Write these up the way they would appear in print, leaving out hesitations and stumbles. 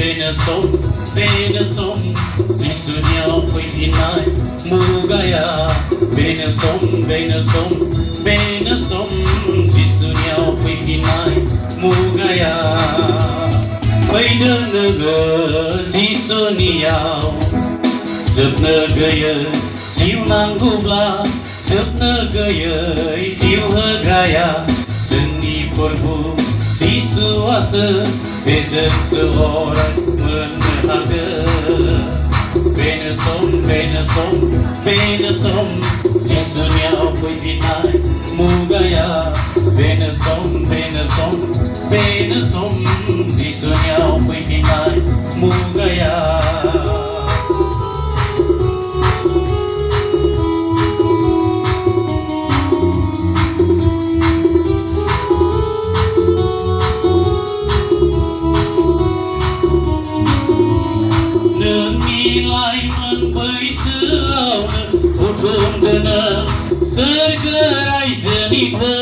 benesom Jisunya pimpinan mugaya benesom Jisunya pimpinan mugaya Faidah negara Jisuniau Jebna gaya jiu nanggubla Jebna gaya jiu hegaya Seni perbu sisuasa Bejen seorang menehaga Benesom Jisunya pimpinan mugaya Benesom Jisunya pimpinan mugaya Nilai menberi selawna Hukum dana Sergerai jenita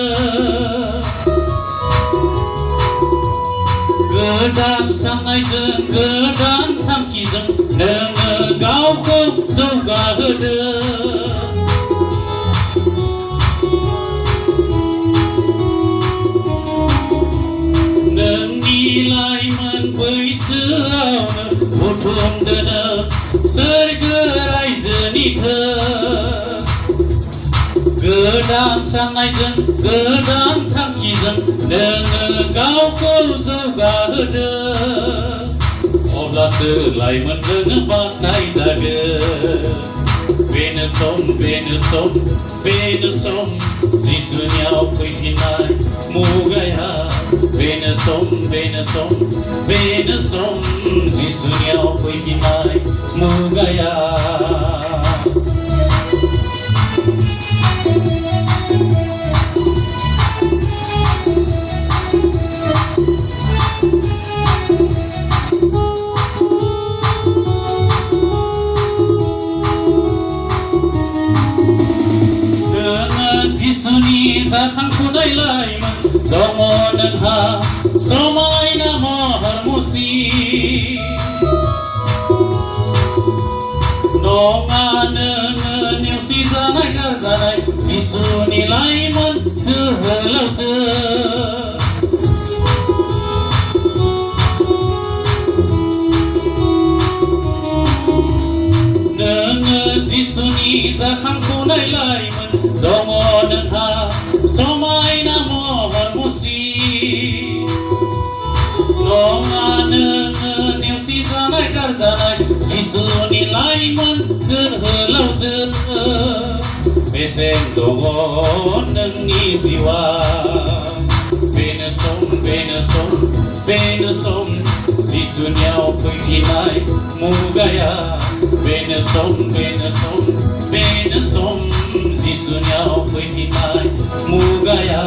Gedang samai jen Gedang samki jen Nenge gau kau Soga hede Nilai menberi selawna Hukum dana Sergerai jenita Gedang samai jen Gedang samki jen Nenge gau kau soga hede Oblah selai mendengar pakai jaga Benesom Jisunya pimpinan mugaya Benesom Jisunya pimpinan mugaya Jisuni sakang kunai laiman Domo dan ha Somai nama harmusi Nonga nene si zanai karzanai Jisuni laiman sehelau se Nene jisuni sakang kunai laiman Domo dan ha Somai nama harmusi Nonga nene si zanai karzanai Jisuni laiman gerhelau se Besen dongo nengi jiwa Benesom Jisunya pimpinan mugaya Benesom Jisunya pimpinan mugaya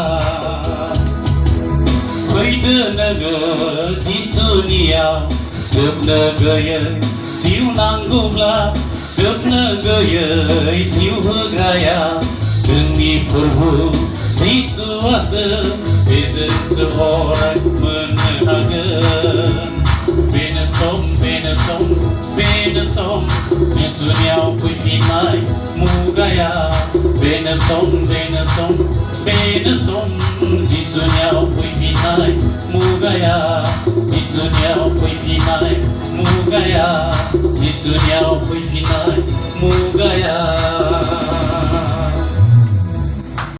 Faidah negara Jisunya Jebna gaya jiu nanggubla Jebna gaya jiu hegaya Demi perbu sisuasa Bejen seorang menehaga Benesom Jisunya pimpinan mugaya Benesom Jisunya pimpinan mugaya Jisunya pimpinan mugaya Jisunya pimpinan mugaya